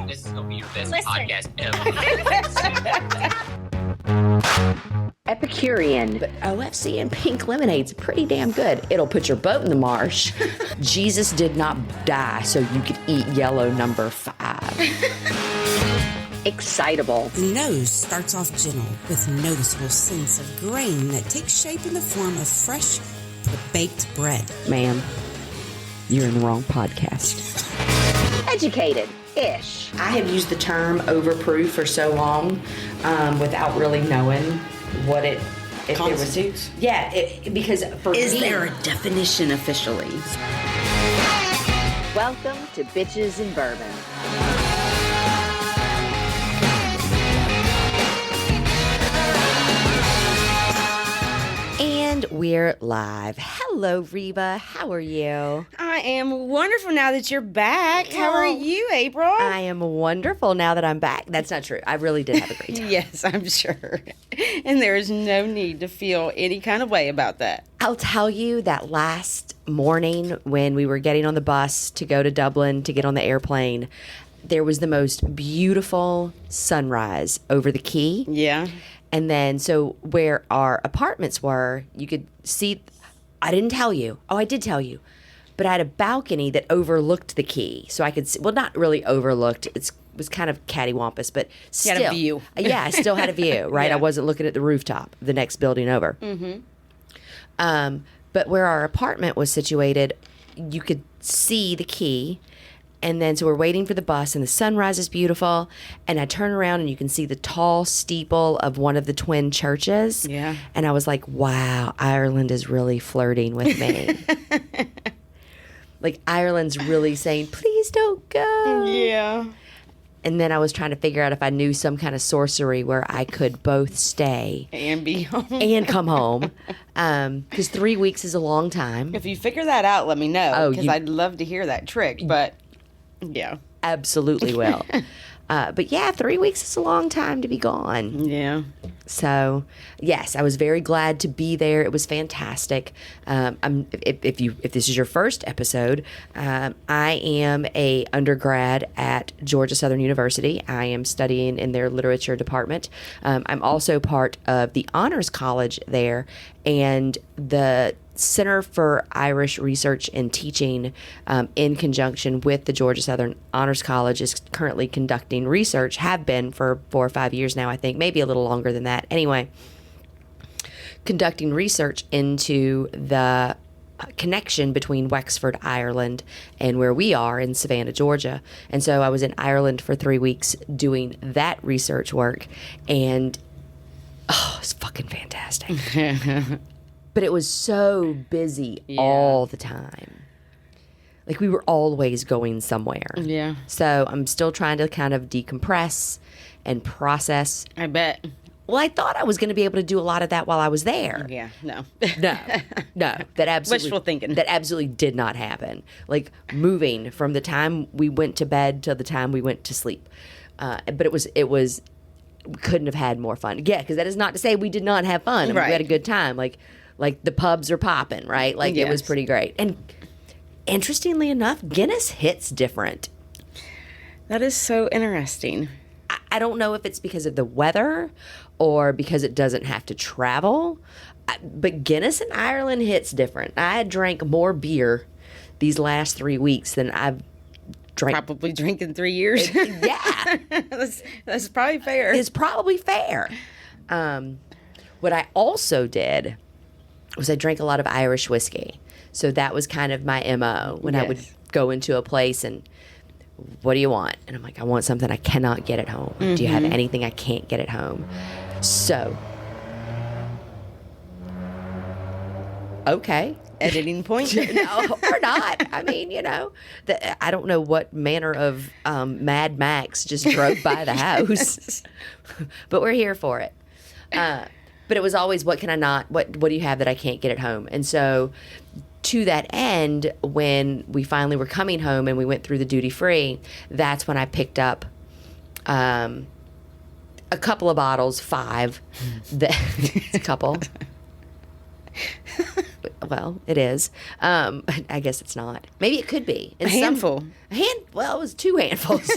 think this is going to be your best Listen. podcast ever. Epicurean, but OFC and pink lemonade's pretty damn good. It'll put your boat in the marsh. Jesus did not die so you could eat yellow number 5. Excitable. The nose starts off gentle with noticeable sense of grain that takes shape in the form of fresh baked bread. Ma'am, you're in the wrong podcast. Educated-ish. I have used the term overproof for so long without really knowing what it constitutes. Because for me, Is there a definition officially? welcome to Bitches and Bourbon. And we're live. Hello, Reba. How are you? I am wonderful now that you're back. How are you, April? I am wonderful now that I'm back. That's not true. I really did have a great time. Yes, I'm sure. And there is no need to feel any kind of way about that. I'll tell you that last morning when we were getting on the bus to go to Dublin to get on the airplane, there was the most beautiful sunrise over the quay. Yeah. And then, so where our apartments were, you could see, I didn't tell you. Oh, I did tell you. But I had a balcony that overlooked the quay. So I could see, well, not really overlooked. It was kind of cattywampus, but still. You had a view. Yeah, I still had a view, right? Yeah. I wasn't looking at the rooftop, the next building over. Mm-hmm. But where our apartment was situated, you could see the quay. And then, so we're waiting for the bus, and the sunrise is beautiful. And I turn around, and you can see the tall steeple of one of the twin churches. Yeah. And I was like, wow, Ireland is really flirting with me. Like, Ireland's really saying, please don't go. Yeah. And then I was trying to figure out if I knew some kind of sorcery where I could both stay And be home. and come home. Because 3 weeks is a long time. If you figure that out, let me know. Oh, Because you- I'd love to hear that trick. But, yeah. Absolutely will. But yeah, 3 weeks is a long time to be gone. Yeah. So, yes, I was very glad to be there. It was fantastic. If this is your first episode, I am a undergrad at Georgia Southern University. I am studying in their literature department. I'm also part of the honors college there, and the Center for Irish Research and Teaching, in conjunction with the Georgia Southern Honors College, is currently conducting research, have been for 4 or 5 years now, I think, maybe a little longer than that. Anyway, conducting research into the connection between Wexford, Ireland, and where we are in Savannah, Georgia. And so I was in Ireland for 3 weeks doing that research work, and it's fucking fantastic. But it was so busy all the time. Like, we were always going somewhere. Yeah. So I'm still trying to kind of decompress and process. I bet. Well, I thought I was going to be able to do a lot of that while I was there. Yeah. No. No, that absolutely Wishful thinking. That absolutely did not happen. Like, moving from the time we went to bed till the time we went to sleep. But it was we couldn't have had more fun. Yeah, because that is not to say we did not have fun. I mean, Right. we had a good time. Like the pubs are popping, right? Like, it was Yes. pretty great. And interestingly enough, Guinness hits different. That is so interesting. I don't know if it's because of the weather or because it doesn't have to travel, but Guinness in Ireland hits different. I had drank more beer these last 3 weeks than I've drank. Probably drinking 3 years. Yeah. That's probably fair. It's probably fair. What I also did was I drank a lot of Irish whiskey. So that was kind of my MO when I would Yes. go into a place and, what do you want? And I'm like, I want something I cannot get at home. Do you have anything I can't get at home? So, okay. Editing point. No, or not. I mean, I don't know what manner of Mad Max just drove by the house, but we're here for it. But it was always, what can I not, what do you have that I can't get at home? And so to that end, when we finally were coming home and we went through the duty free, that's when I picked up a couple of bottles, 5. It's a couple. Well, it is. I guess it's not. Maybe it could be. A handful. Well, it was 2 handfuls.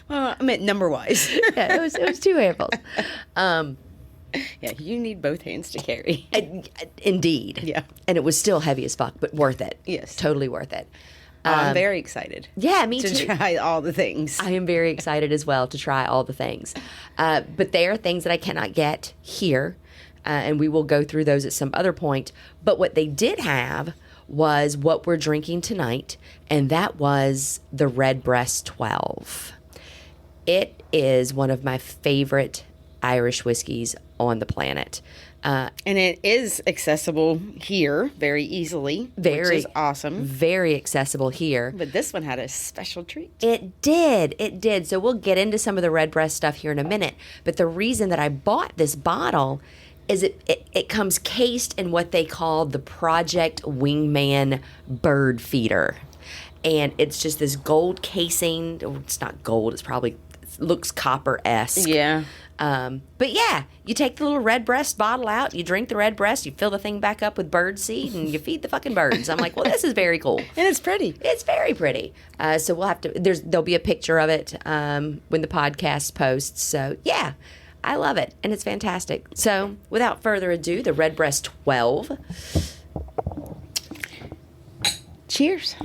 I meant number-wise. Yeah, it was 2 handfuls. Yeah, you need both hands to carry. Indeed. Yeah. And it was still heavy as fuck, but worth it. Yes. Totally worth it. I'm very excited. Yeah, me to too. try all the things. I am very excited as well to try all the things. But they are things that I cannot get here, and we will go through those at some other point. But what they did have was what we're drinking tonight, and that was the Redbreast 12. It is one of my favorite Irish whiskeys on the planet. And it is accessible here very easily, which is awesome. Very accessible here. But this one had a special treat. It did. So we'll get into some of the Redbreast stuff here in a minute. But the reason that I bought this bottle is it comes cased in what they call the Project Wingman bird feeder. And it's just this gold casing. It's not gold. It's probably looks copper-esque. Yeah. But yeah, you take the little Redbreast bottle out, you drink the Redbreast, you fill the thing back up with bird seed, and you feed the fucking birds. I'm like, well, this is very cool. And it's pretty. It's very pretty. So we'll have to. There'll be a picture of it when the podcast posts. So yeah, I love it, and it's fantastic. So without further ado, the Redbreast 12. Cheers.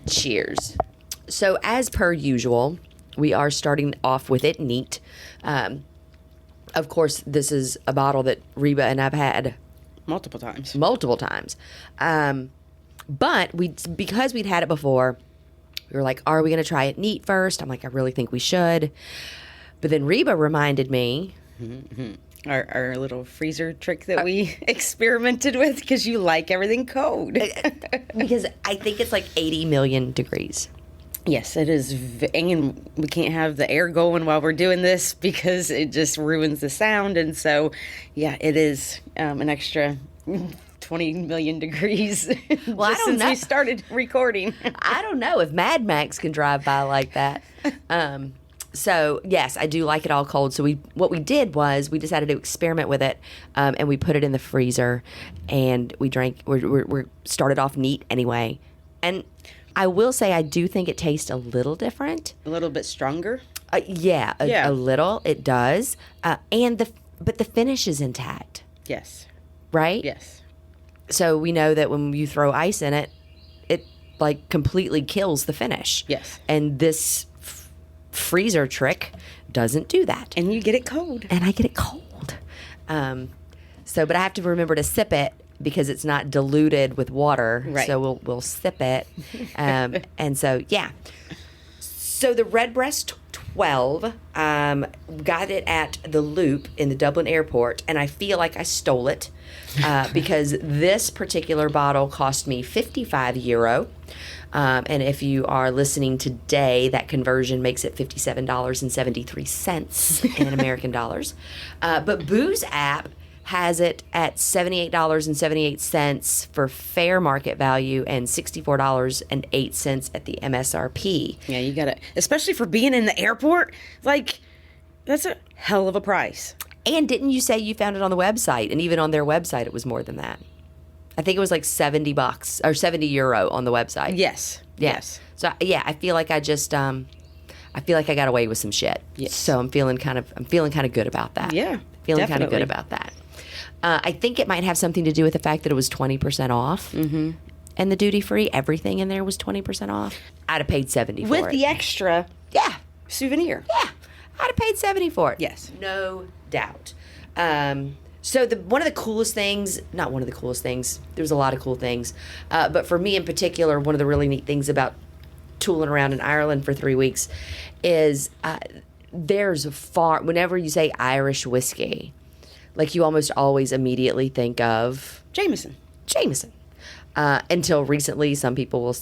Cheers. So as per usual, we are starting off with it neat. Of course, this is a bottle that Reba and I've had Multiple times. But because we'd had it before, we were like, are we going to try it neat first? I'm like, I really think we should. But then Reba reminded me. Our little freezer trick that we experimented with because you like everything cold. Because I think it's like 80 million degrees. Yes, it is. And we can't have the air going while we're doing this because it just ruins the sound. And so, yeah, it is an extra 20 million degrees Well, just since we started recording. I don't know if Mad Max can drive by like that. So, yes, I do like it all cold. So what we did was we decided to experiment with it, and we put it in the freezer, and we drank. We started off neat anyway. And I will say I do think it tastes a little different. A little bit stronger? Yeah, a little. It does. But the finish is intact. Yes. Right? Yes. So we know that when you throw ice in it, it like completely kills the finish. Yes. And this freezer trick doesn't do that. And you get it cold. And I get it cold. But I have to remember to sip it because it's not diluted with water. Right. So we'll sip it. And so, yeah. So the Redbreast 12, got it at the Loop in the Dublin airport, and I feel like I stole it because this particular bottle cost me €55. And if you are listening today, that conversion makes it $57.73 in American dollars. But BoozApp has it at $78.78 for fair market value and $64.08 at the MSRP. Yeah, you got it. Especially for being in the airport. Like, that's a hell of a price. And didn't you say you found it on the website? And even on their website, it was more than that. I think it was like $70 or €70 on the website. Yes. Yeah. Yes. So yeah, I feel like I just I feel like I got away with some shit. Yes. So I'm feeling kind of good about that. Yeah. Feeling kind of definitely. good about that. I think it might have something to do with the fact that it was 20% off. Mm-hmm. And the duty free, everything in there was 20% off. I'd have paid $70 for it. With the extra souvenir. Yeah. I'd have paid $70 for it. Yes. No doubt. So one of the coolest things, not one of the coolest things, there's a lot of cool things, but for me in particular, one of the really neat things about tooling around in Ireland for 3 weeks is whenever you say Irish whiskey, like you almost always immediately think of Jameson. Until recently, some people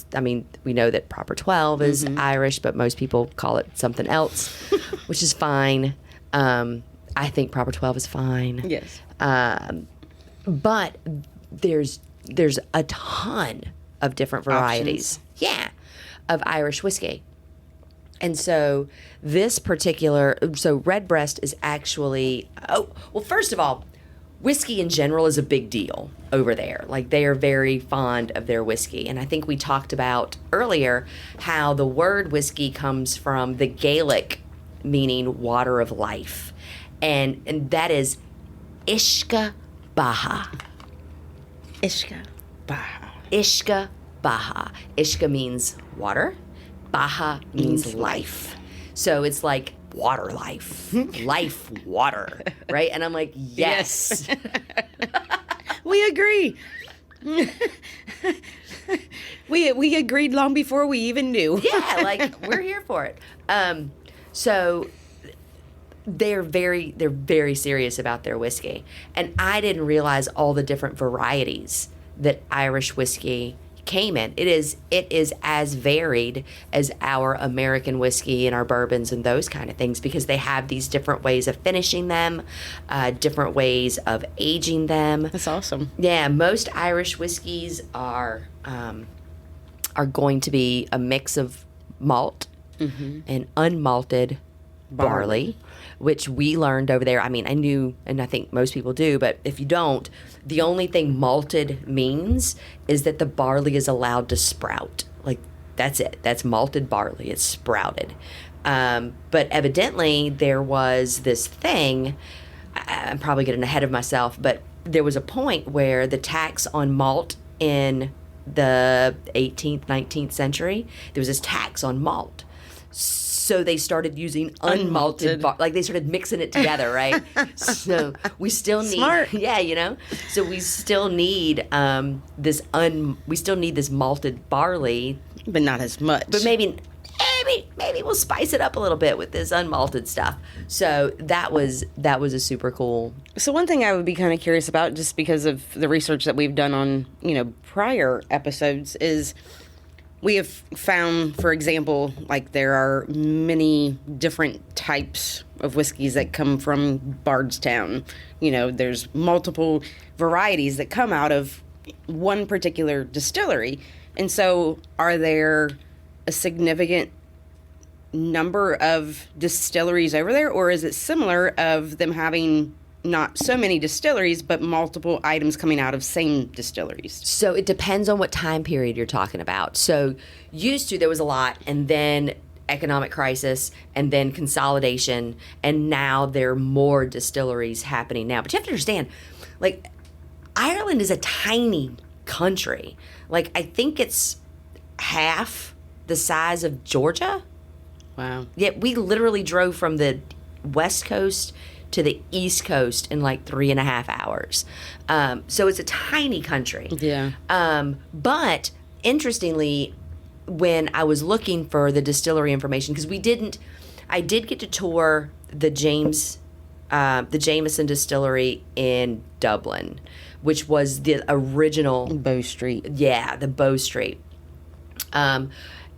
we know that Proper 12 is Irish, but most people call it something else, which is fine. I think Proper 12 is fine. Yes. But there's a ton of different varieties. Options. Yeah, of Irish whiskey. And so Redbreast is actually, first of all, whiskey in general is a big deal over there. Like, they are very fond of their whiskey. And I think we talked about earlier how the word whiskey comes from the Gaelic meaning water of life. And that is Ishka Baha. Ishka Baha. Ishka Baha. Ishka means water. Baha means life. So it's like water life. Life water. Right? And I'm like, yes. We agree. we agreed long before we even knew. Yeah, like we're here for it. So they're very serious about their whiskey, and I didn't realize all the different varieties that Irish whiskey came in. It is as varied as our American whiskey and our bourbons and those kind of things, because they have these different ways of finishing them, different ways of aging them. That's awesome. Yeah, most Irish whiskeys are going to be a mix of malt and unmalted barley, which we learned over there. I mean, I knew, and I think most people do, but if you don't, the only thing malted means is that the barley is allowed to sprout. Like, that's it. That's malted barley. It's sprouted. But evidently, there was this thing, I'm probably getting ahead of myself, but there was a point where the tax on malt in the 18th, 19th century, there was this tax on malt. So they started using unmalted, like they started mixing it together, right? So we still need, Smart. yeah, you know. So we still need we still need this malted barley, But not as much. but maybe we'll spice it up a little bit with this unmalted stuff. So that was a super cool. So one thing I would be kind of curious about, just because of the research that we've done on, prior episodes, is we have found, for example, like there are many different types of whiskeys that come from Bardstown. There's multiple varieties that come out of one particular distillery. And so are there a significant number of distilleries over there, or is it similar of them having not so many distilleries, but multiple items coming out of same distilleries? So it depends on what time period you're talking about. So used to, there was a lot, and then economic crisis, and then consolidation, and now there are more distilleries happening now. But you have to understand, like, Ireland is a tiny country. Like, I think it's half the size of Georgia. Wow. Yet we literally drove from the West Coast to the East Coast in like 3.5 hours. So it's a tiny country. Yeah. But interestingly, when I was looking for the distillery information, because I did get to tour the Jameson Distillery in Dublin, which was the original Bow Street. Yeah, the Bow Street.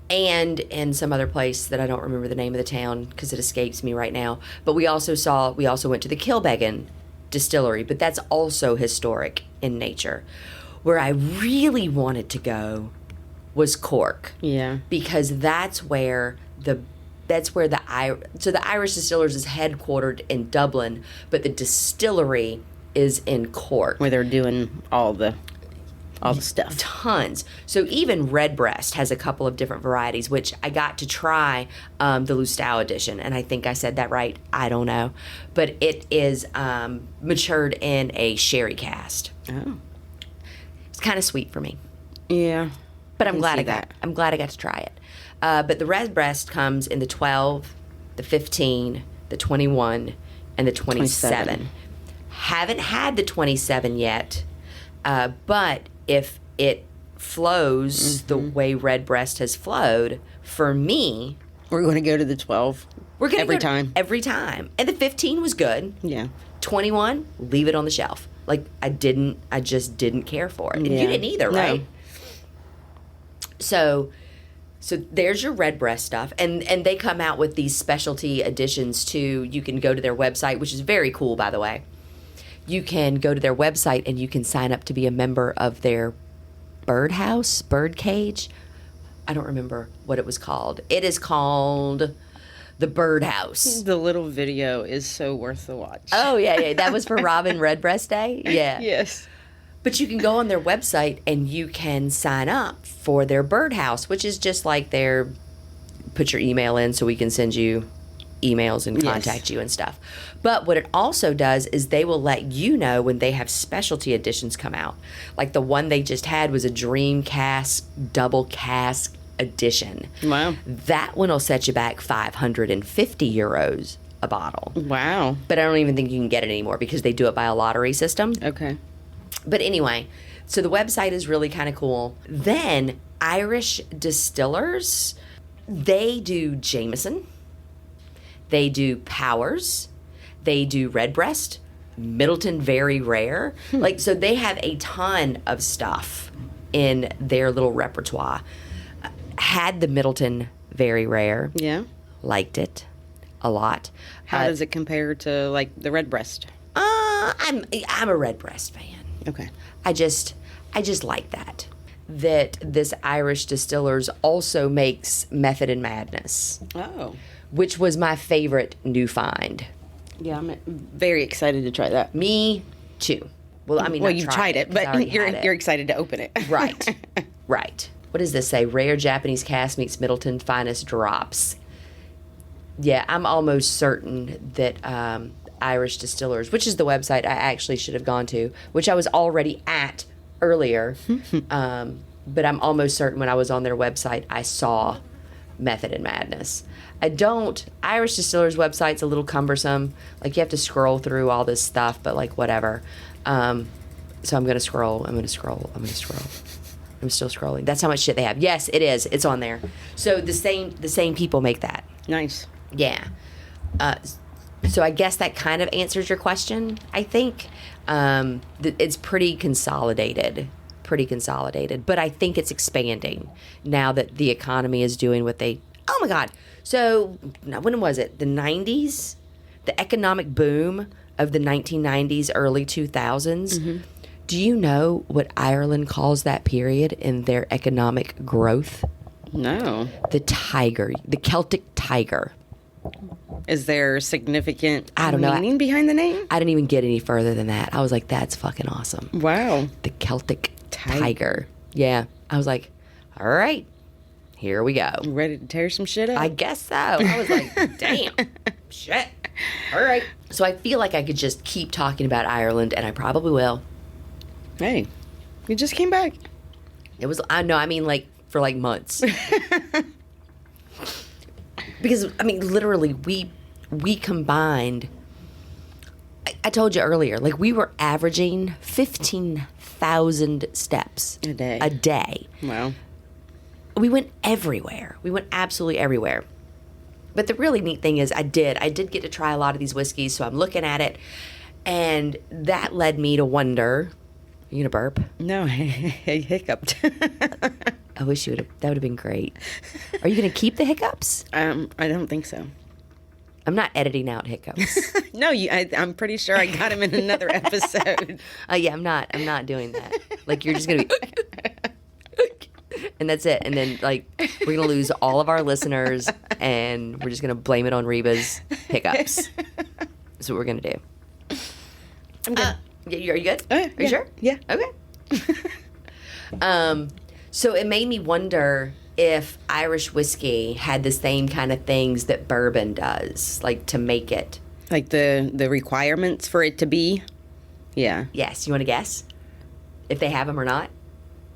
And some other place that I don't remember the name of the town because it escapes me right now. But we also went to the Kilbeggan Distillery, but that's also historic in nature. Where I really wanted to go was Cork. Yeah. Because that's where the Irish Distillers is headquartered in Dublin, but the distillery is in Cork. Where they're doing all the stuff. Tons. So even Redbreast has a couple of different varieties, which I got to try the Lustau edition, and I think I said that right. I don't know. But it is matured in a sherry cast. Oh. It's kind of sweet for me. Yeah. But I'm glad see I got that. I'm glad I got to try it. But the Redbreast comes in the 12, the 15, the 21, and the 27. Haven't had the 27 yet, but if it flows the way Redbreast has flowed, for me, We're going to go to the 12. we're gonna every go time. Every time. And the 15 was good. Yeah. 21, leave it on the shelf. Like I just didn't care for it. And Yeah. you didn't either, No. right? So there's your Redbreast stuff, and they come out with these specialty editions too. You can go to their website, which is very cool, by the way. You can go to their website and you can sign up to be a member of their Birdhouse, Birdcage. I don't remember what it was called. It is called the Birdhouse. The little video is so worth the watch. Oh, yeah. That was for Robin Redbreast Day? Yeah. Yes. But you can go on their website and you can sign up for their Birdhouse, which is just like put your email in so we can send you emails and contact you and stuff. But what it also does is they will let you know when they have specialty editions come out. Like the one they just had was a Dream Cask double cask edition. Wow. That one will set you back €550 a bottle. Wow. But I don't even think you can get it anymore because they do it by a lottery system. Okay. But anyway, so the website is really kind of cool. Then Irish Distillers, they do Jameson, they do Powers, they do Redbreast, Middleton Very Rare. Like, so they have a ton of stuff in their little repertoire. Had the Middleton Very Rare. Yeah. Liked it a lot. How does it compare to like the Redbreast? I'm a Redbreast fan. Okay. I just like that this Irish Distillers also makes Method and Madness, Oh. which was my favorite new find. Yeah, I'm very excited to try that. Me too. Well, I mean, Well, not you've tried tried it, 'cause I but already had it. you're excited to open it. Right. Right. What does this say? Rare Japanese cask meets Middleton finest drops. Yeah, I'm almost certain that Irish Distillers, which is the website I actually should have gone to, which I was already at earlier, but I'm almost certain when I was on their website, I saw Method and Madness. Irish Distillers website's a little cumbersome. Like, you have to scroll through all this stuff, but like, whatever. So I'm going to scroll. I'm still scrolling. That's how much shit they have. Yes, it is. It's on there. So the same people make that. Nice. Yeah. So I guess that kind of answers your question, I think. It's pretty consolidated. But I think it's expanding now that the economy is doing what they... Oh, my God. So when was it? The 90s? The economic boom of the 1990s, early 2000s. Mm-hmm. Do you know what Ireland calls that period in their economic growth? No. The Celtic Tiger. Is there significant I don't know. meaning behind the name? I didn't even get any further than that. I was like, that's fucking awesome. Wow. The Celtic Tiger. Yeah. I was like, all right, here we go. Ready to tear some shit up? I guess so. I was like, damn, shit. All right. So I feel like I could just keep talking about Ireland, and I probably will. Hey, you just came back. It was, I know, I mean, like, for like months. Because, I mean, literally, we combined, I told you earlier, like, we were averaging 15,000 steps A day. A day. Wow. We went everywhere. We went absolutely everywhere. But the really neat thing is I did get to try a lot of these whiskeys, so I'm looking at it, and that led me to wonder, are you gonna burp? No, I hiccuped. I wish that would have been great. Are you gonna keep the hiccups? I don't think so. I'm not editing out hiccups. No, I'm pretty sure I got him in another episode. Yeah, I'm not doing that. Like, you're just gonna be, and that's it. And then, like, we're gonna lose all of our listeners, and we're just gonna blame it on Reba's hiccups. That's what we're gonna do. I'm good. Are you good? Are you sure? Yeah. Okay. So it made me wonder if Irish whiskey had the same kind of things that bourbon does, like to make it. Like the requirements for it to be? Yeah. Yes. You want to guess if they have them or not?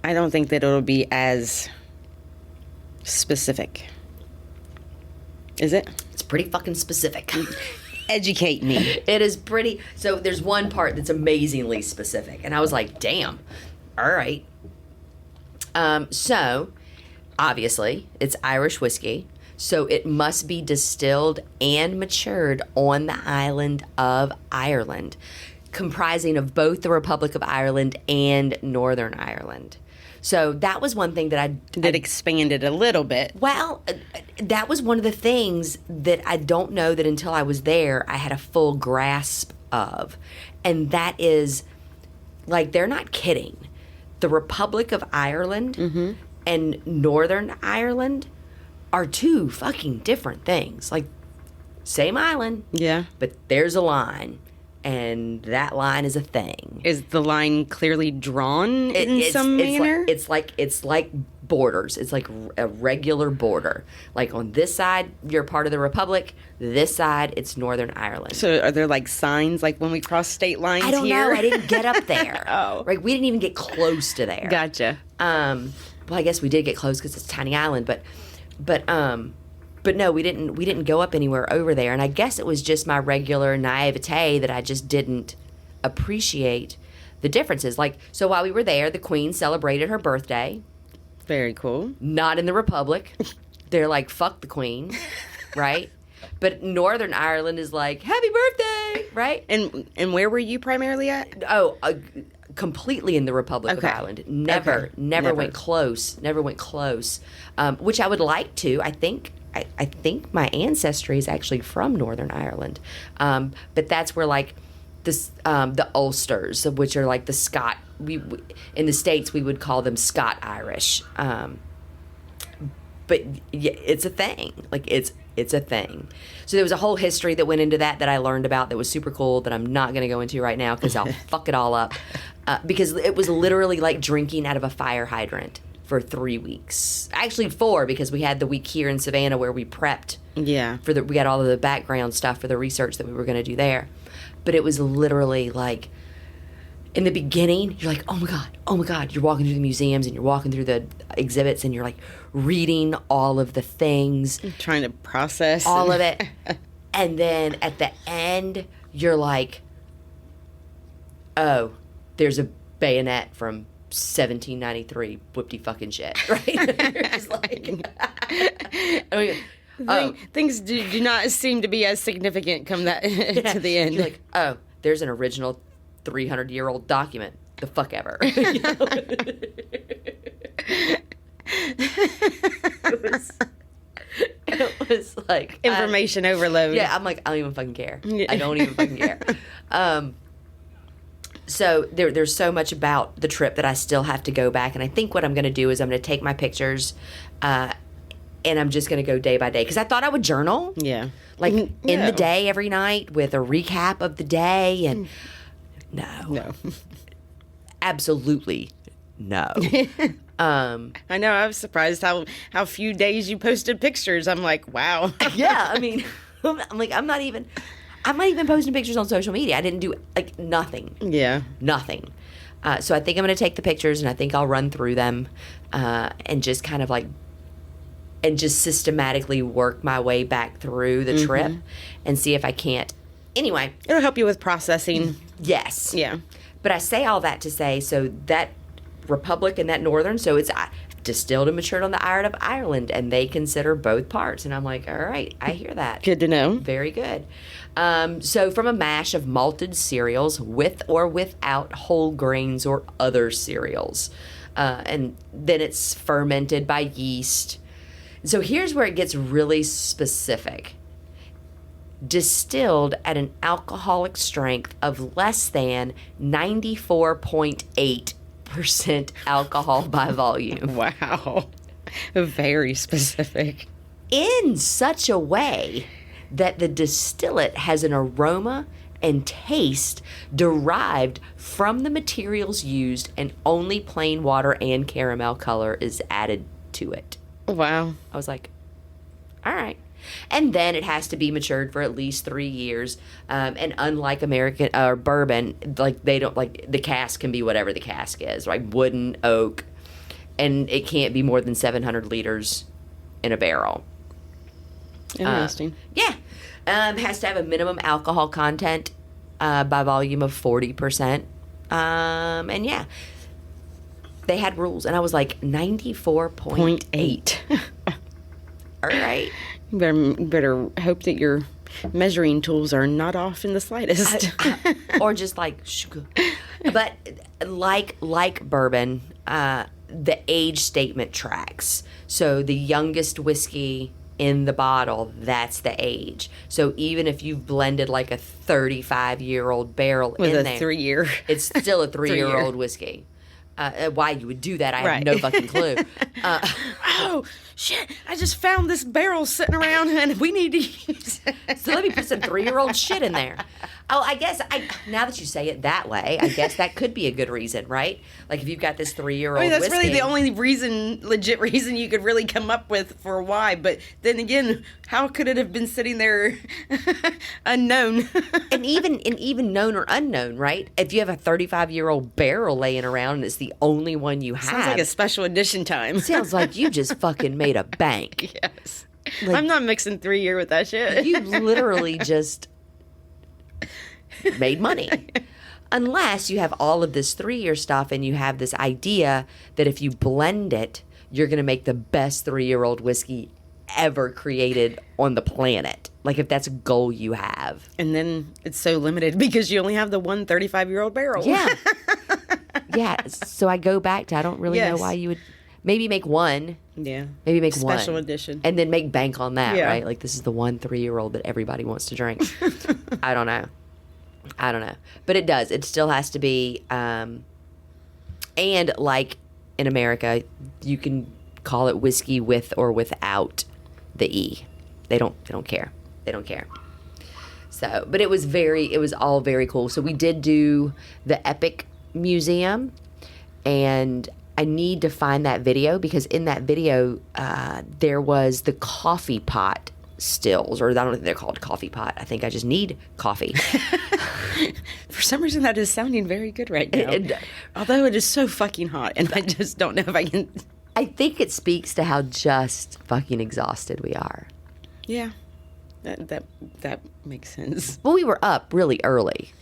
I don't think that it'll be as specific. Is it? It's pretty fucking specific. Educate me. It is pretty. So there's one part that's amazingly specific, and I was like, damn. All right. So obviously it's Irish whiskey, so it must be distilled and matured on the island of Ireland, comprising of both the Republic of Ireland and Northern Ireland. So that was one thing that That expanded a little bit. well, that was one of the things that I don't know that until I was there I had a full grasp of. And that is, like, they're not kidding. The Republic of Ireland and Northern Ireland are two fucking different things. Like, same island, Yeah. but there's a line. And that line is a thing. Is the line clearly drawn in some manner? It's like borders. It's like a regular border. Like on this side, you're part of the Republic. This side, it's Northern Ireland. So are there like signs like when we cross state lines I don't here? know. I didn't get up there. Oh. Right. We didn't even get close to there. Gotcha. Well, I guess we did get close because it's a tiny island, but no, we didn't go up anywhere over there. And I guess it was just my regular naivete that I just didn't appreciate the differences. Like, so while we were there, the Queen celebrated her birthday. Very cool. Not in the Republic. They're like, fuck the Queen, right? But Northern Ireland is like, happy birthday, right? And where were you primarily at? Oh, completely in the Republic of Ireland. Never went close. Never went close. Which I would like to. I think my ancestry is actually from Northern Ireland. But that's where like this the Ulsters, which are like the Scot. We in the States we would call them Scot Irish. But yeah, it's a thing. Like it's a thing. So there was a whole history that went into that I learned about that was super cool that I'm not going to go into right now because I'll fuck it all up. Because it was literally like drinking out of a fire hydrant for 3 weeks. Actually 4 because we had the week here in Savannah where we prepped. Yeah. We got all of the background stuff for the research that we were going to do there. But it was literally like in the beginning, you're like, oh my God. You're walking through the museums and you're walking through the exhibits and you're like reading all of the things. Trying to process. All of it. And then at the end, you're like, oh, there's a bayonet from 1793. Whoopty fucking shit. Right? You're just like, Things do not seem to be as significant come that to the end. You're like, oh, there's an original 300-year-old document. The fuck ever. It was like information overload. Yeah, I'm like, I don't even fucking care. I don't even fucking care. So there's so much about the trip that I still have to go back, and I think what I'm going to do is I'm going to take my pictures, and I'm just going to go day by day because I thought I would journal. Yeah, like in the day every night with a recap of the day, and no, absolutely no. I know. I was surprised how few days you posted pictures. I'm like, wow. Yeah, I mean, I'm like, I'm not even posting pictures on social media. I didn't do like nothing. Yeah, nothing. So I think I'm going to take the pictures and I think I'll run through them and just kind of like and just systematically work my way back through the trip and see if I can't. Anyway, it'll help you with processing. Yes. Yeah. But I say all that to say, so that Republic and that Northern, so it's distilled and matured on the Isle of Ireland, and they consider both parts. And I'm like, all right, I hear that. Good to know. Very good. So from a mash of malted cereals with or without whole grains or other cereals. And then it's fermented by yeast. So here's where it gets really specific. Distilled at an alcoholic strength of less than 94.8% alcohol by volume. Wow. Very specific. In such a way that the distillate has an aroma and taste derived from the materials used, and only plain water and caramel color is added to it. Wow. I was like, all right. And then it has to be matured for at least 3 years. And unlike American or bourbon, like they don't like the cask can be whatever the cask is, like wooden, oak, and it can't be more than 700 liters in a barrel. Interesting. Yeah. Has to have a minimum alcohol content by volume of 40%. And yeah, they had rules, and I was like 94.8. All right. You better hope that your measuring tools are not off in the slightest. Or just like, but like bourbon, the age statement tracks. So the youngest whiskey in the bottle, that's the age. So even if you've blended like a 35-year-old barrel with in a there, 3-year, it's still a 3-year-old whiskey. Why you would do that, I have no fucking clue. oh, shit, I just found this barrel sitting around and we need to use it. So let me put some 3-year-old shit in there. Oh, I guess now that you say it that way, I guess that could be a good reason, right? Like if you've got this 3-year-old I mean, that's whiskey. really the only legit reason you could really come up with for why. But then again, how could it have been sitting there unknown? and even known or unknown, right? If you have a 35-year-old barrel laying around and it's the only one you have. Sounds like a special edition time. Sounds like you just fucking made a bank. Yes. Like, I'm not mixing 3-year with that shit. You literally just made money. Unless you have all of this 3-year stuff and you have this idea that if you blend it, you're going to make the best 3-year-old whiskey ever created on the planet. Like if that's a goal you have. And then it's so limited because you only have the one 35-year-old barrel. Yeah. Yeah. So I go back to, I don't really know why you would maybe make one. Yeah. Maybe make Special one. edition. And then make bank on that, Yeah. right? Like this is the one 3-year-old that everybody wants to drink. I don't know. But it does. It still has to be, and like in America, you can call it whiskey with or without the E. They don't care. They don't care. So, but it was all very cool. So we did do the Epic Museum, and I need to find that video because in that video, there was the coffee pot stills, or I don't think they're called coffee pot. I think I just need coffee. For some reason, that is sounding very good right now. Although it is so fucking hot, and I just don't know if I can. I think it speaks to how just fucking exhausted we are. Yeah, that makes sense. Well, we were up really early.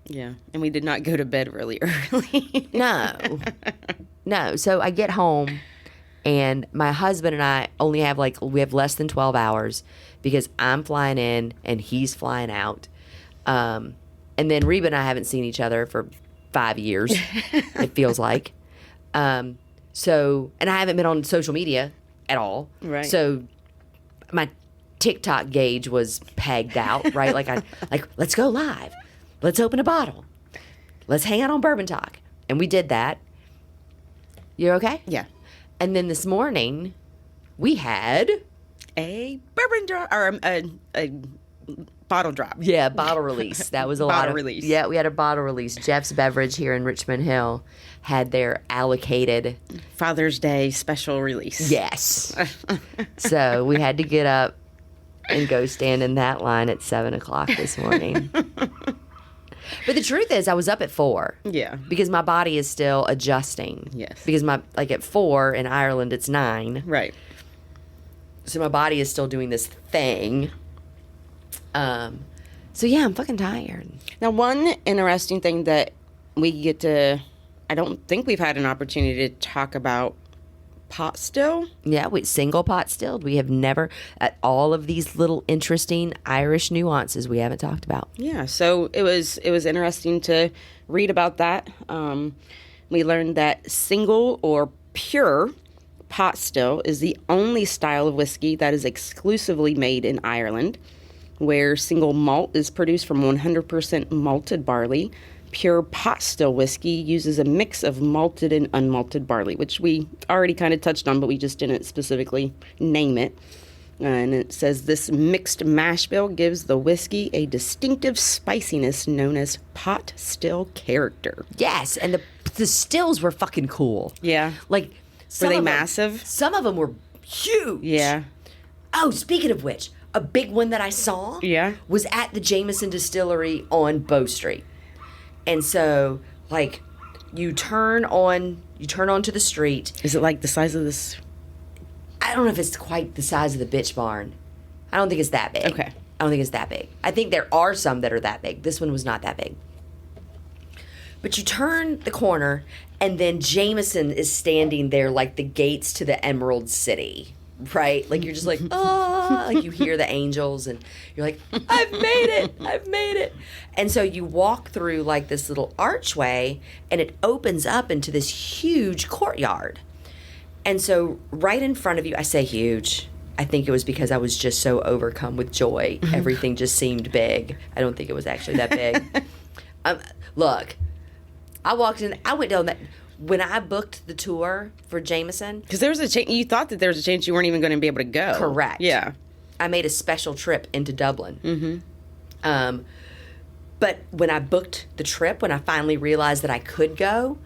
Yeah, and we did not go to bed really early. No. So I get home, and my husband and I only have we have less than 12 hours because I'm flying in and he's flying out. And then Reba and I haven't seen each other for 5 years, it feels like. So, and I haven't been on social media at all. Right. So my TikTok gauge was pegged out, right? Let's go live. Let's open a bottle. Let's hang out on Bourbon Talk. And we did that. You're okay? Yeah. And then this morning, we had A bourbon drop, or a bottle drop. Yeah, bottle release. That was a lot Bottle of release. Yeah, we had a bottle release. Jeff's Beverage here in Richmond Hill had their allocated Father's Day special release. yes. So we had to get up and go stand in that line at 7:00 this morning. But the truth is, I was up at 4. Yeah. Because my body is still adjusting. Yes. Because at 4 in Ireland it's 9. Right. So my body is still doing this thing. So yeah, I'm fucking tired. Now, one interesting thing that we get to, I don't think we've had an opportunity to talk about pot still. Yeah, single pot stilled. We have never, at all of these little interesting Irish nuances we haven't talked about. Yeah, so it was interesting to read about that. We learned that single or pure pot still is the only style of whiskey that is exclusively made in Ireland, where single malt is produced from 100% malted barley. Pure pot still whiskey uses a mix of malted and unmalted barley, which we already kind of touched on, but we just didn't specifically name it. And it says this mixed mash bill gives the whiskey a distinctive spiciness known as pot still character. Yes, and the stills were fucking cool. Yeah. Like, Were they massive? Some of them were huge. Yeah. Oh, speaking of which, a big one that I saw was at the Jameson Distillery on Bow Street. And so, you turn onto the street. Is it like the size of this? I don't know if it's quite the size of the bitch barn. I don't think it's that big. Okay. I don't think it's that big. I think there are some that are that big. This one was not that big. But you turn the corner, and then Jameson is standing there like the gates to the Emerald City. Right? Like, you're just like, oh, like you hear the angels and you're like, I've made it. And so you walk through like this little archway and it opens up into this huge courtyard. And so right in front of you, I say huge. I think it was because I was just so overcome with joy. Everything just seemed big. I don't think it was actually that big. Look, I went down that. When I booked the tour for Jameson, Because there was a chance, you thought that there was a chance you weren't even going to be able to go. correct. Yeah. I made a special trip into Dublin. Mm-hmm. But when I booked the trip, when I finally realized that I could go,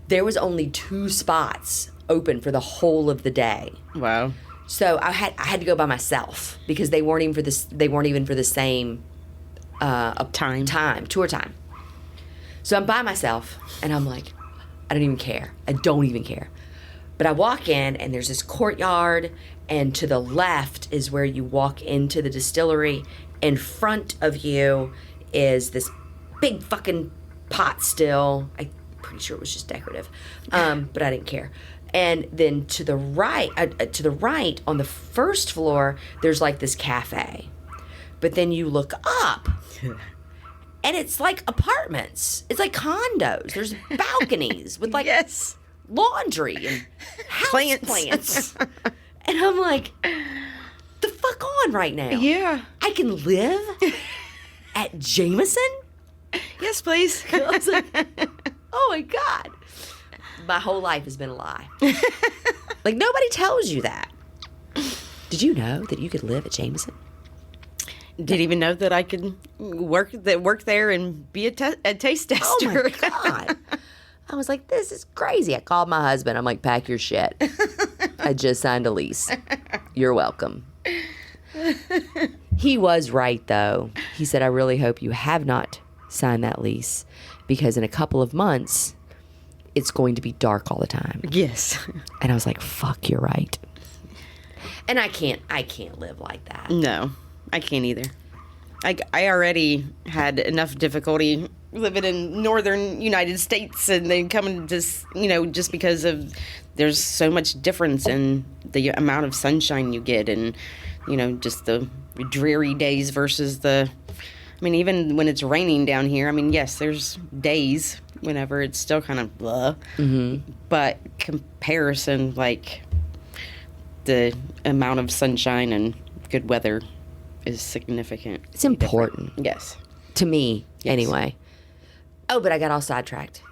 there was only 2 spots open for the whole of the day. Wow. So I had to go by myself because they weren't even for the same tour time. So I'm by myself and I'm like, I don't even care. I don't even care. But I walk in and there's this courtyard, and to the left is where you walk into the distillery. In front of you is this big fucking pot still. I'm pretty sure it was just decorative, but I didn't care. And then to the right on the first floor, there's like this cafe. But then you look up, and it's like apartments. It's like condos. There's balconies with like Yes. laundry and house plants. And I'm like, the fuck on right now? Yeah. I can live at Jameson? Yes, please. I was like, oh my God. My whole life has been a lie. Like, nobody tells you that. Did you know that you could live at Jameson? Didn't even know that I could work there and be a taste tester. Oh my God. I was like, this is crazy. I called my husband. I'm like, pack your shit. I just signed a lease. You're welcome. He was right, though. He said, I really hope you have not signed that lease, because in a couple of months, it's going to be dark all the time. Yes. And I was like, fuck, you're right. And I can't live like that. No, I can't either. I already had enough difficulty living in northern United States, and then coming to, just because of there's so much difference in the amount of sunshine you get, and, just the dreary days versus even when it's raining down here, yes, there's days whenever it's still kind of blah. Mm-hmm. But comparison, like the amount of sunshine and good weather is significant. It's important. Different. Yes. To me, anyway. Oh, but I got all sidetracked.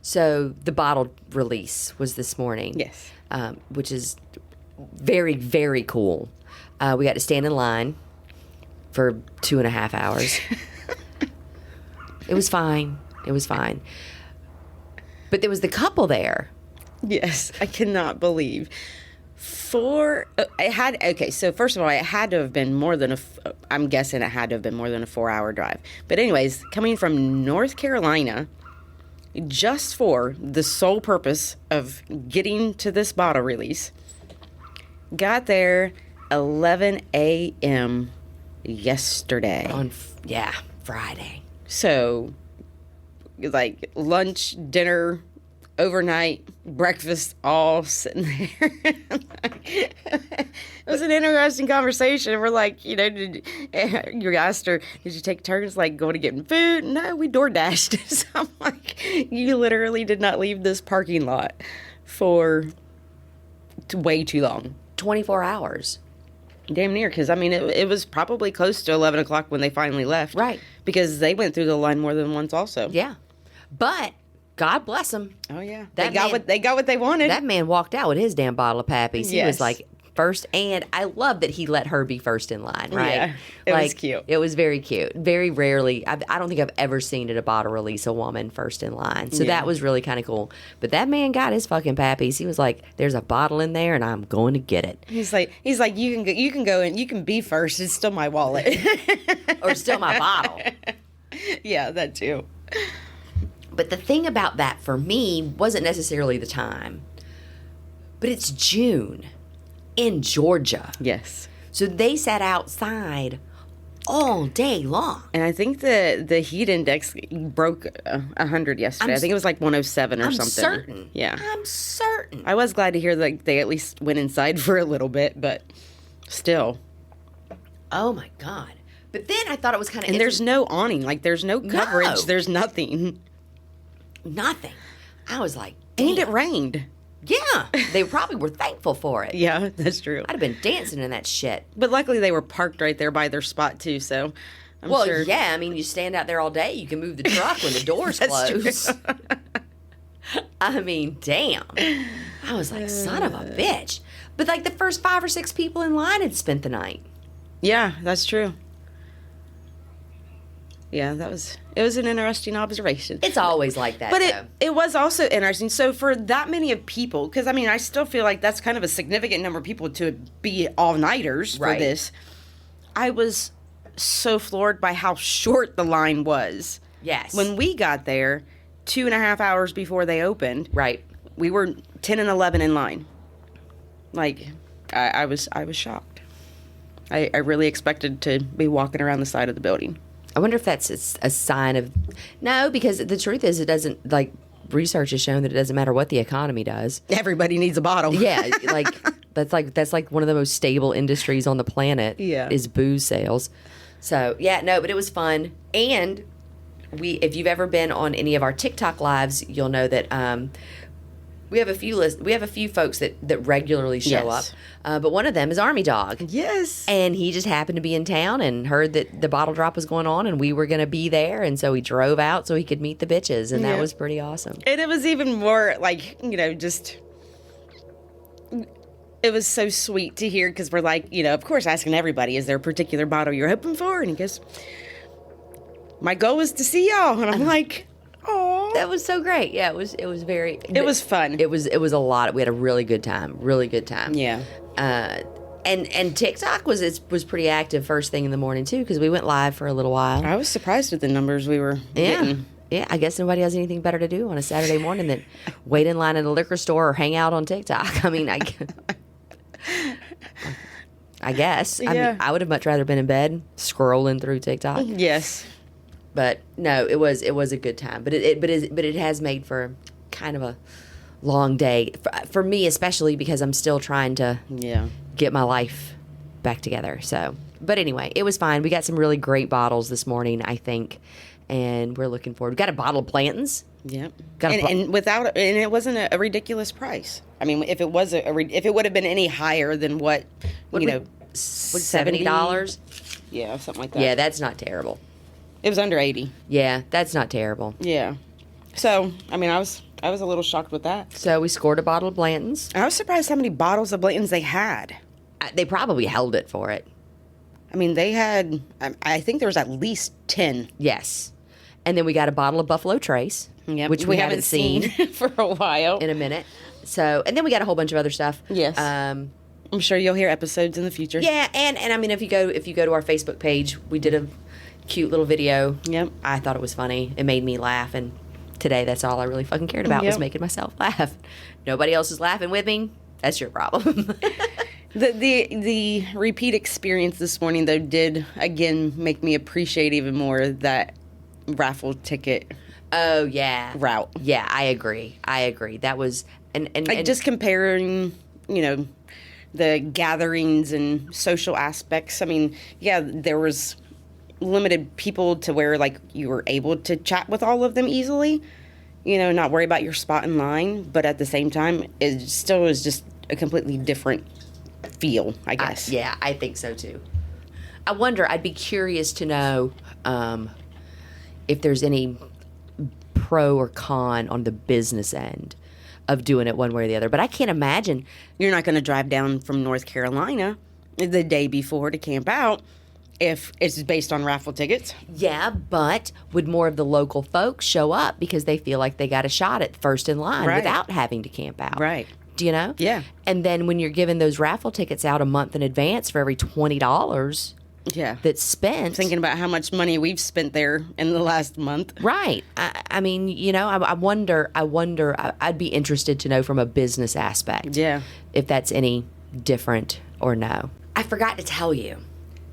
So the bottled release was this morning. Yes. Which is very, very cool. We got to stand in line for 2.5 hours. It was fine. But there was the couple there. Yes. I cannot believe. So first of all, it had to have been more than I'm guessing it had to have been more than a 4-hour drive. But anyways, coming from North Carolina, just for the sole purpose of getting to this bottle release, got there 11 a.m. yesterday. Friday. So, like, lunch, dinner, overnight, breakfast, all sitting there. It was an interesting conversation. We're like, you asked her, did you take turns, like, going to getting food? No, we door dashed. So I'm like, you literally did not leave this parking lot for way too long. 24 hours. Damn near, because, it was probably close to 11 o'clock when they finally left. Right. Because they went through the line more than once also. Yeah. But God bless them. Oh, yeah. They got what they wanted. That man walked out with his damn bottle of Pappy's. He was Yes. like first, and I love that he let her be first in line, right? Yeah, it was cute. It was very cute. Very rarely, I don't think I've ever seen at a bottle release a woman first in line. So that was really kind of cool. But that man got his fucking Pappy's. He was like, there's a bottle in there and I'm going to get it. He's like, you can go and you can be first. It's still my wallet. Or still my bottle. Yeah, that too. But the thing about that for me wasn't necessarily the time, but it's June in Georgia. Yes. So they sat outside all day long. And I think the heat index broke 100 yesterday. I think it was like 107 or something. Certain. Yeah. I'm certain. I was glad to hear that they at least went inside for a little bit, but still. Oh my God. But then I thought it was kind of... And there's no awning. Like, there's no coverage. No. There's nothing. Nothing. I was like, damn. And it rained. Yeah. They probably were thankful for it. Yeah, that's true. I'd have been dancing in that shit. But luckily they were parked right there by their spot, too, so I'm sure. Yeah. I mean, you stand out there all day. You can move the truck when the doors That's close. I mean, damn. I was like, son of a bitch. But like the first 5 or 6 people in line had spent the night. Yeah, that's true. Yeah, it was an interesting observation. It's always like that, But though. it was also interesting. So for that many of people, because I mean, I still feel like that's kind of a significant number of people to be all-nighters for Right. this. I was so floored by how short the line was. Yes. When we got there, 2.5 hours before they opened, Right. we were 10 and 11 in line. Like, I was shocked. I really expected to be walking around the side of the building. I wonder if that's a sign of... No, because the truth is it doesn't... Like, research has shown that it doesn't matter what the economy does. Everybody needs a bottle. Yeah, that's like one of the most stable industries on the planet. Yeah. Is booze sales. So yeah, no, but it was fun. And if you've ever been on any of our TikTok lives, you'll know that we have a few folks that regularly show Yes. up. But one of them is Army Dog. Yes. And he just happened to be in town and heard that the bottle drop was going on and we were going to be there. And so he drove out so he could meet the bitches. And that Yeah. was pretty awesome. And it was even more like, just... It was so sweet to hear because we're like, of course, asking everybody, is there a particular bottle you're hoping for? And he goes, my goal is to see y'all. And I'm like, oh. That was so great. Yeah, it was very... It was fun. It was a lot. We had a really good time. Really good time. Yeah. And TikTok was pretty active first thing in the morning too because we went live for a little while. I was surprised at the numbers we were getting. Yeah, I guess nobody has anything better to do on a Saturday morning than wait in line at a liquor store or hang out on TikTok. I mean, I guess. I Yeah. mean, I would have much rather been in bed scrolling through TikTok. Yes. But no, it was a good time. But it has made for kind of a long day for me, especially because I'm still trying to Yeah. get my life back together. So, but anyway, it was fine. We got some really great bottles this morning, I think, and we're looking forward. We got a bottle of Blanton's. Yep. Got a And it wasn't a ridiculous price. I mean, if it was if it would have been any higher than what $70. Yeah, something like that. Yeah, that's not terrible. It was under 80. Yeah, that's not terrible. Yeah. So, I mean, I was a little shocked with that. So we scored a bottle of Blanton's. I was surprised how many bottles of Blanton's they had. They probably held it for it. I mean, they had, I think there was at least 10. Yes. And then we got a bottle of Buffalo Trace, Yep, which we haven't seen for a while. in a minute. So, and then we got a whole bunch of other stuff. Yes. I'm sure you'll hear episodes in the future. Yeah, and I mean, if you go to our Facebook page, we did a cute little video. Yep. I thought it was funny. It made me laugh, and today that's all I really fucking cared about was Yep. making myself laugh. Nobody else is laughing with me. That's your problem. The repeat experience this morning, though, did, again, make me appreciate even more that raffle ticket Oh yeah, route. Yeah, I agree. That was and Like, just comparing, the gatherings and social aspects. I mean, yeah, there was limited people to where, like, you were able to chat with all of them easily, not worry about your spot in line. But at the same time, it still was just a completely different feel, I guess. yeah, I think so too. I wonder. I'd be curious to know if there's any pro or con on the business end of doing it one way or the other. But I can't imagine. You're not going to drive down from North Carolina the day before to camp out if it's based on raffle tickets. Yeah, but would more of the local folks show up because they feel like they got a shot at first in line Right. without having to camp out? Right. Do you know? Yeah. And then when you're giving those raffle tickets out a month in advance for every $20 Yeah. that's spent. Thinking about how much money we've spent there in the last month. Right. I mean, I wonder, I'd be interested to know from a business aspect. Yeah. If that's any different or no. I forgot to tell you,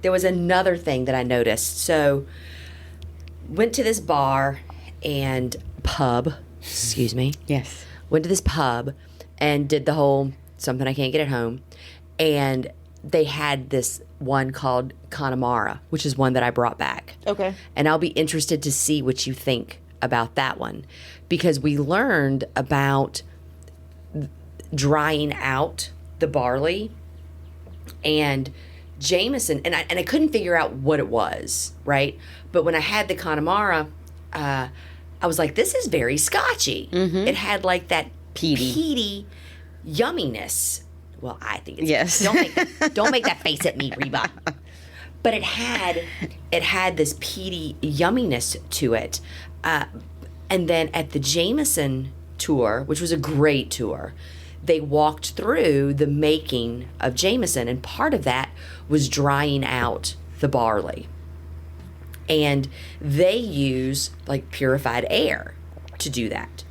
there was another thing that I noticed. So, went to this bar and pub, excuse me. Yes. Went to this pub and did the whole something I can't get at home. And they had this one called Connemara, which is one that I brought back. Okay. And I'll be interested to see what you think about that one. Because we learned about drying out the barley and Jameson, and I couldn't figure out what it was, right? But when I had the Connemara, I was like, this is very Scotchy. It had like that Peaty. yumminess. Well, I think it's Yes. Don't make that face at me, Reba. But it had this peaty yumminess to it. And then at the Jameson tour, which was a great tour, they walked through the making of Jameson, and part of that was drying out the barley. And they use like purified air to do that.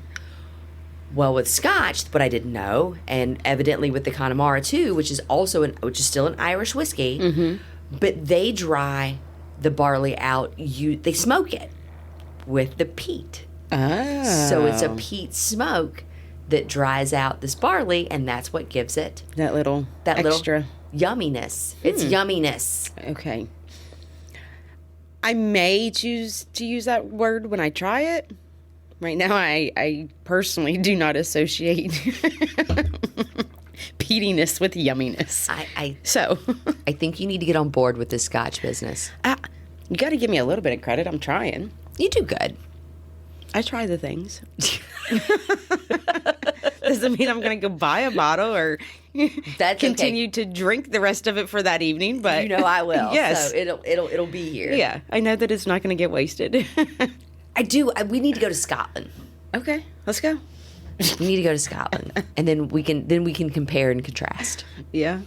Well, with Scotch, what I didn't know, and evidently with the Connemara too, which is still an Irish whiskey, but they dry the barley out. They smoke it with the peat. Oh. So it's a peat smoke that dries out this barley, and that's what gives it That little little yumminess. It's yumminess. Okay. I may choose to use that word when I try it. Right now, I personally do not associate peatiness with yumminess. I So, think you need to get on board with this Scotch business. you got to give me a little bit of credit. I'm trying. You do good. I try the things. Doesn't mean I'm going to go buy a bottle or That's continue to drink the rest of it for that evening. But You know I will. Yes. So it'll be here. Yeah, I know that it's not going to get wasted. I do. We need to go to Scotland. Okay, let's go. We need to go to Scotland, and then we can compare and contrast. Yeah.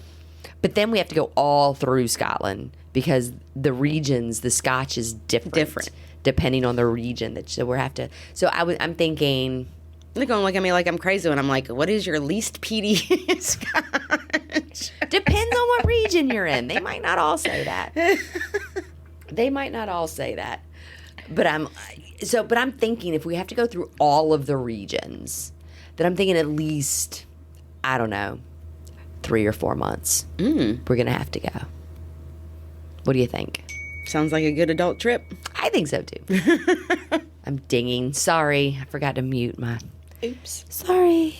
But then we have to go all through Scotland because the regions, the Scotch is different depending on the region. I'm thinking. They're going to look at me like I'm crazy when I'm like, what is your least peaty Scotch? Depends on what region you're in. They might not all say that. But I'm thinking if we have to go through all of the regions, then I'm thinking at least, I don't know, 3 or 4 months. We're going to have to go. What do you think? Sounds like a good adult trip. I think so too. I'm dinging. Sorry. I forgot to mute my... Oops. Sorry.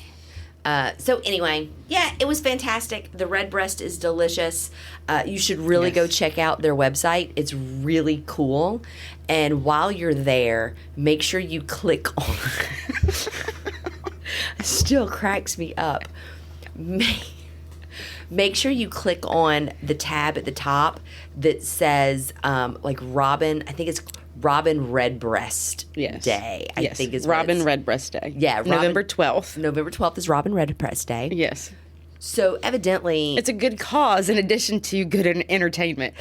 So anyway, yeah, it was fantastic. The Redbreast is delicious. You should really go check out their website. It's really cool. And while you're there, make sure you click on... It still cracks me up. Make sure you click on the tab at the top that says like Robin, I think it's Robin Redbreast Day. I think is Robin Redbreast Day. Yeah, November 12th. November 12th is Robin Redbreast Day. Yes. So evidently, It's a good cause in addition to good entertainment.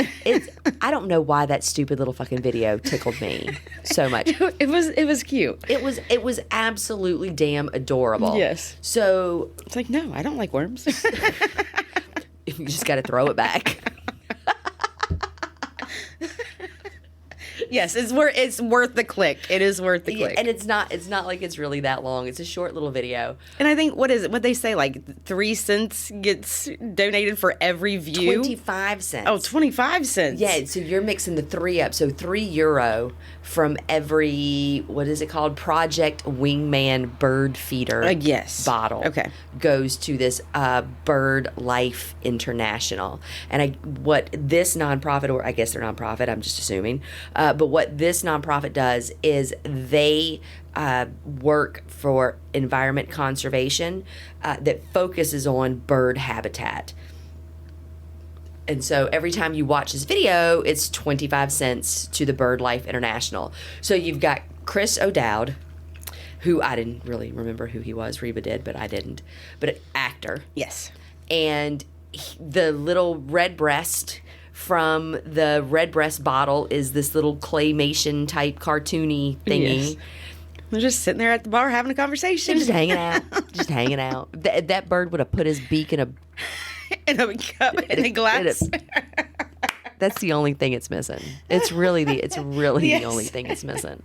I don't know why that stupid little fucking video tickled me so much. It was cute. It was absolutely damn adorable. Yes. So It's like, no, I don't like worms. you just got to throw it back. Yes, it's worth the click. It is worth the click. And it's not like it's really that long. It's a short little video. And I think what they say, like 3 cents gets donated for every view. 25 cents. Oh, 25 cents. Yeah, so you're mixing the 3 up. So €3 from every, what is it called? Project Wingman Bird Feeder Yes. bottle. Okay. Goes to this Bird Life International. And what this nonprofit, or I guess they're nonprofit, I'm just assuming, but what this nonprofit does is they work for environment conservation that focuses on bird habitat. And so every time you watch this video, it's 25 cents to the Bird Life International. So you've got Chris O'Dowd, who I didn't really remember who he was. Reba did, but I didn't. But an actor. Yes. And the little Redbreast from the Redbreast bottle is this little claymation type cartoony thingy. Yes. They're just sitting there at the bar having a conversation. Just hanging out. That bird would have put his beak in a cup, in a glass. That's the only thing it's missing. It's really Yes. the only thing it's missing.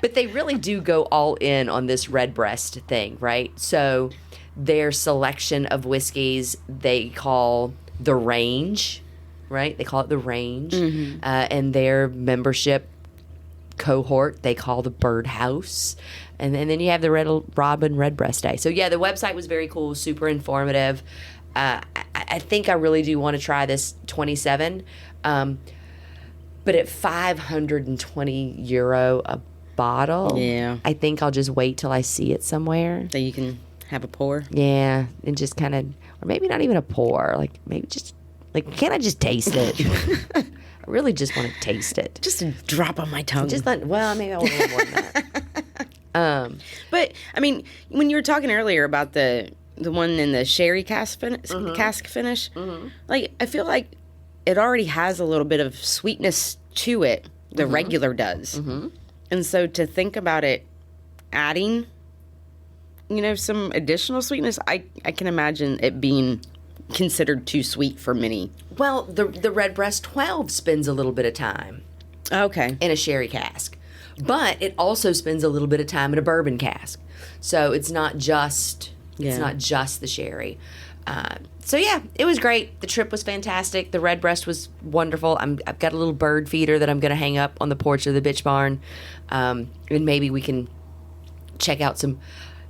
But they really do go all in on this Redbreast thing, right? So their selection of whiskeys they call the range, right? They call it the range. Mm-hmm. And their membership cohort they call the Birdhouse. And then you have the Robin Redbreast Day. So yeah, the website was very cool, super informative. I think I really do want to try this 27, but at €520 a bottle. Yeah. I think I'll just wait till I see it somewhere. So you can have a pour. Yeah, and just kind of, or maybe not even a pour. Like maybe just, like, can't I just taste it? I really just want to taste it. Just a drop on my tongue. Just like, well, maybe I want a little more than that. But I mean, when you were talking earlier about the one in the sherry cask finish, like I feel like it already has a little bit of sweetness to it. The regular does, and so to think about it adding, some additional sweetness, I can imagine it being considered too sweet for many. Well, the Redbreast 12 spends a little bit of time Okay. in a sherry cask, but it also spends a little bit of time in a bourbon cask. So it's not just the sherry. So yeah, it was great. The trip was fantastic. The Redbreast was wonderful. I've got a little bird feeder that I'm going to hang up on the porch of the bitch barn, and maybe we can check out some.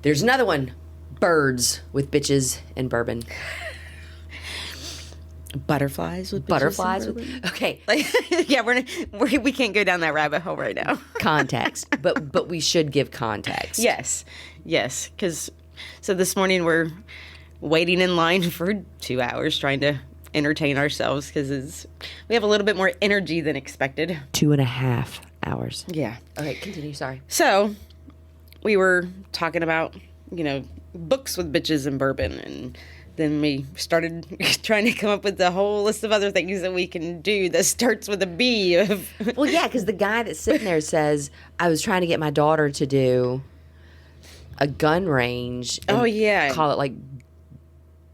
There's another one, birds with bitches and bourbon. Butterflies with Butterflies bitches with okay. yeah, we can't go down that rabbit hole right now. Context, but we should give context. Yes, because so this morning we're waiting in line for 2 hours trying to entertain ourselves because we have a little bit more energy than expected. 2.5 hours. Yeah. Okay, continue. Sorry. So we were talking about books with bitches and bourbon, and then we started trying to come up with a whole list of other things that we can do that starts with a B. Well, yeah, because the guy that's sitting there says, I was trying to get my daughter to do a gun range. And call it like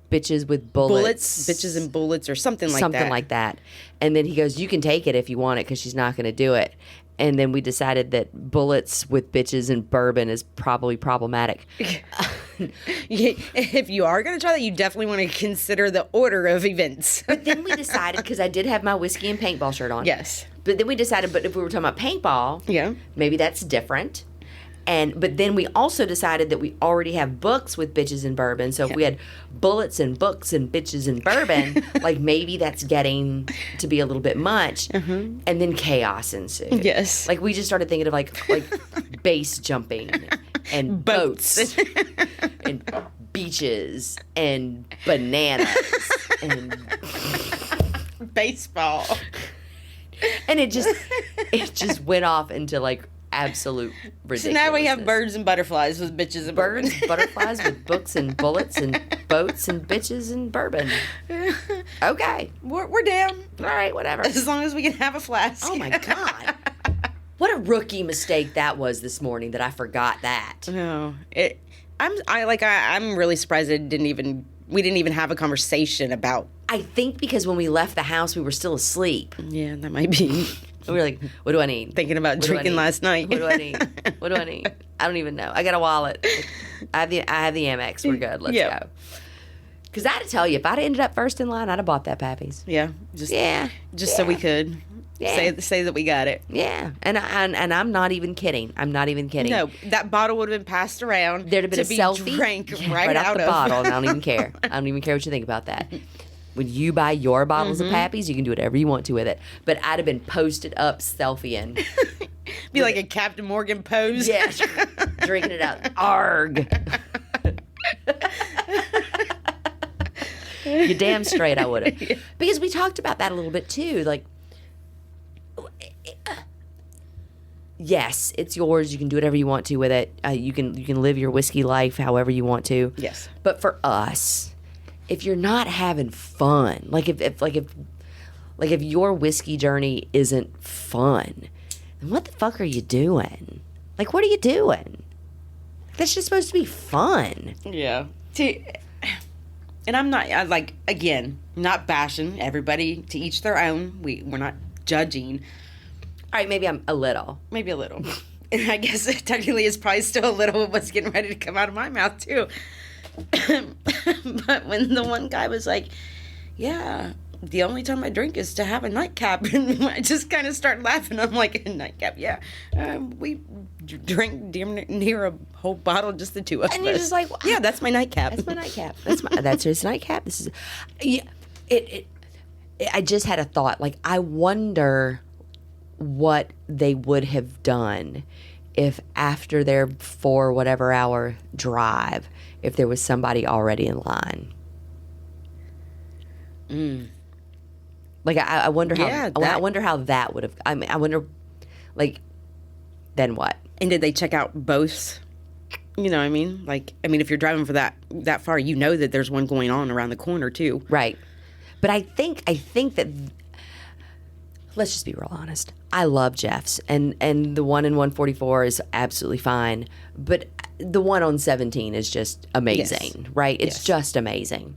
bitches with bullets. Bitches and bullets or something like that. Something like that. And then he goes, you can take it if you want it because she's not going to do it. And then we decided that bullets with bitches and bourbon is probably problematic. If you are going to try that, you definitely want to consider the order of events. But then we decided, because I did have my whiskey and paintball shirt on. Yes. But then we decided, but if we were talking about paintball, maybe that's different. But then we also decided that we already have books with bitches and bourbon. So if we had bullets and books and bitches and bourbon, like maybe that's getting to be a little bit much. And then chaos ensued. Yes. Like we just started thinking of like base jumping and boats and beaches and bananas and baseball. And it just went off into like absolute ridiculous. So now we have birds and butterflies with bitches and birds, bourbon. butterflies with books and bullets and boats and bitches and bourbon. Okay, We're down. all right, whatever. As long as we can have a flask. Oh my god, what a rookie mistake that was this morning that I forgot that. No, I'm really surprised we didn't even have a conversation about. I think because when we left the house, we were still asleep. Yeah, that might be. We were like, what do I need? Thinking about drinking last night. What do I need? What do I need? I don't even know. I got a wallet. I have the Amex. We're good. Let's go. Because I had to tell you, if I'd ended up first in line, I'd have bought that Pappy's. Yeah. Just so we could say that we got it. Yeah. And I'm not even kidding. I'm not even kidding. No, that bottle would have been passed around. There'd have been to a selfie. Be drank right out out the of. bottle, and I don't even care. I don't even care what you think about that. When you buy your bottles of Pappy's, you can do whatever you want to with it. But I'd have been posted up selfieing. Be like a Captain Morgan pose. Yeah, drinking it out. Arg. You're damn straight I would have. Because we talked about that a little bit too. Like, yes, it's yours. You can do whatever you want to with it. You can live your whiskey life however you want to. Yes. But for us, if you're not having fun, like if your whiskey journey isn't fun, then what the fuck are you doing? Like, what are you doing? That's just supposed to be fun. Yeah. See, and I'm not again, not bashing everybody, to each their own. We're not judging. All right, maybe I'm a little. Maybe a little. And I guess technically it's probably still a little of what's getting ready to come out of my mouth too. But when the one guy was like, yeah, the only time I drink is to have a nightcap, and I just kind of start laughing. I'm like, a nightcap? Yeah. We drank damn near a whole bottle, just the two of us. And you're just like, yeah, that's my nightcap. That's my nightcap. That's his nightcap. This is, yeah. I just had a thought. Like, I wonder what they would have done if after their 4 whatever hour drive, if there was somebody already in line. Like I wonder how. Yeah, I wonder how that would have. I mean, I wonder, like, then what? And did they check out both? You know what I mean? Like, I mean, if you're driving for that far, you know that there's one going on around the corner too. Right. But I think that, let's just be real honest. I love Jeff's, and the one in 144 is absolutely fine. But the one on 17 is just amazing, Yes. right? It's Yes. just amazing.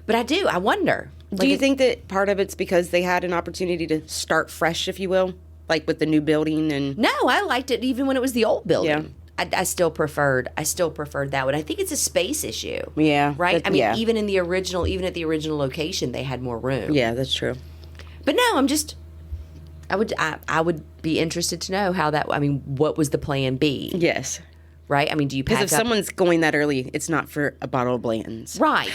But I wonder. Do you think that part of it's because they had an opportunity to start fresh, if you will, like with the new building and? No, I liked it even when it was the old building. Yeah. I still preferred that one. I think it's a space issue. Yeah, Right? that- I mean, yeah. even at the original location, they had more room. Yeah, that's true. But no, I would be interested to know how that, I mean, what was the plan B? Yes, Right? I mean, do you pack because if up? someone's going that early, it's not for a bottle of Blanton's. Right.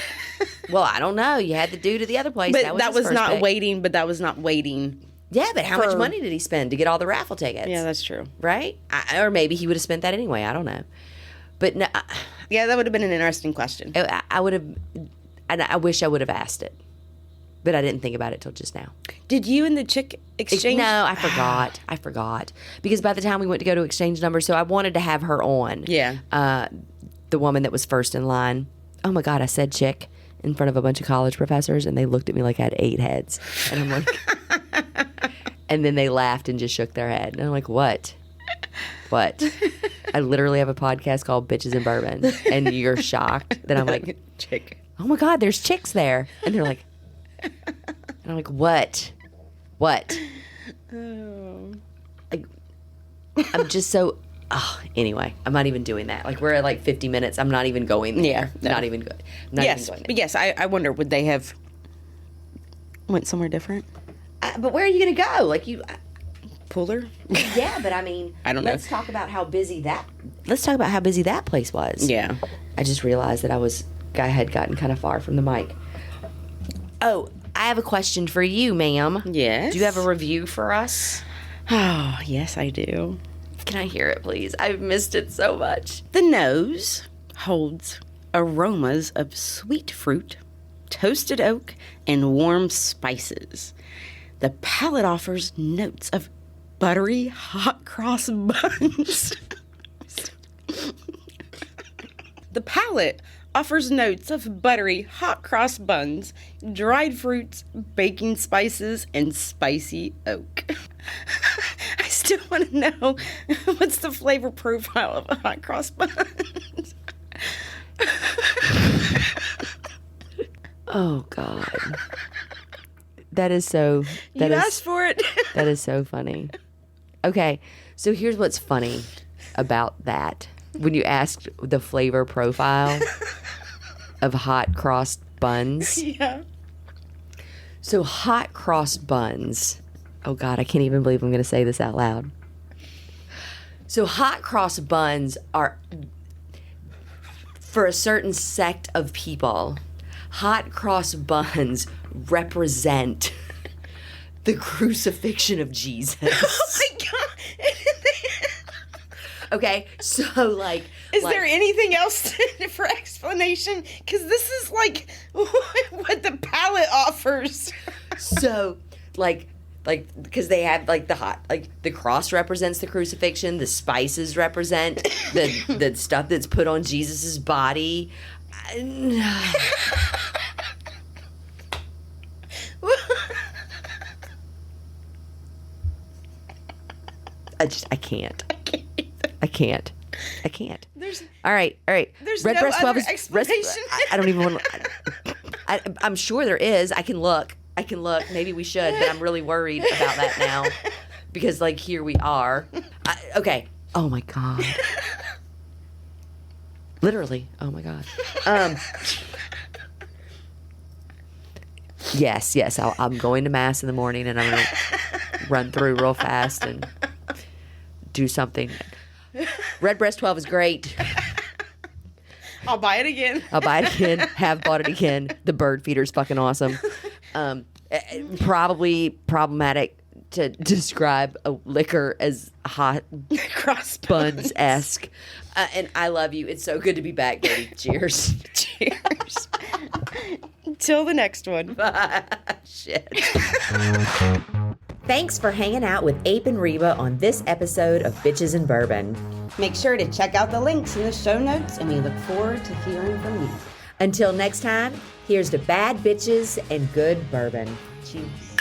Well, I don't know. You had the dude at the other place. But that that his was first not pick. waiting. But that was not waiting. Yeah, but how much for- money did he spend to get all the raffle tickets? Yeah, that's true. right? Or maybe he would have spent that anyway. I don't know. But no, Yeah, that would have been an interesting question. I would have, and I wish I would have asked it, but I didn't think about it till just now. Did you and the chick exchange? No, I forgot. I forgot because by the time we went to go to exchange numbers, so I wanted to have her on. Yeah. The woman that was first in line. Oh my God, I said chick in front of a bunch of college professors, and they looked at me like I had 8 heads, and I'm like, and then they laughed and just shook their head, and I'm like, what? What? I literally have a podcast called Bitches and Bourbon, and you're shocked that I'm like, chick. oh my God, there's chicks there. And they're like, and I'm like, what? What? Like, I'm just so, anyway, I'm not even doing that. Like, we're at like 50 minutes. I'm not even going there. Yeah, no. Not even good. Not Yes, even going but there. yes. I wonder, would they have went somewhere different? But where are you going to go? Like, Pooler? yeah, but I mean, I don't know. Let's talk about how busy that place was. Yeah. I just realized that I had gotten kind of far from the mic. Oh, I have a question for you, ma'am. Yes. Do you have a review for us? Oh, yes, I do. Can I hear it, please? I've missed it so much. The nose holds aromas of sweet fruit, toasted oak, and warm spices. The palate offers notes of buttery hot cross buns. The palate offers notes of buttery hot cross buns, dried fruits, baking spices, and spicy oak. I still want to know what's the flavor profile of a hot cross bun. Oh God, that is so. You asked for it. That is so funny. Okay, so here's what's funny about that. When you asked the flavor profile of hot cross buns. Yeah. So hot cross buns. Oh God, I can't even believe I'm going to say this out loud. So hot cross buns are, for a certain sect of people, hot cross buns represent the crucifixion of Jesus. Oh my God. Okay, so like, Is there anything else for explanation? Because this is like what the palate offers. so like because they have like the cross represents the crucifixion, the spices represent the stuff that's put on Jesus's body. I can't. There's All right. There's no other explanation. I don't even want to. I'm sure there is. I can look. Maybe we should, but I'm really worried about that now because, like, here we are. Okay. Oh my God. Literally. Oh my God. Yes. I'm going to mass in the morning, and I'm going to run through real fast and do something. Redbreast 12 is great. I'll buy it again. I'll buy it again. Have bought it again. The bird feeder's fucking awesome. Probably problematic to describe a liquor as hot Cross buns-esque. And I love you. It's so good to be back, Katie. Cheers. Cheers. Till the next one. Shit. Thanks for hanging out with Ape and Reba on this episode of Bitches and Bourbon. Make sure to check out the links in the show notes, and we look forward to hearing from you. Until next time, here's to bad bitches and good bourbon. Cheers.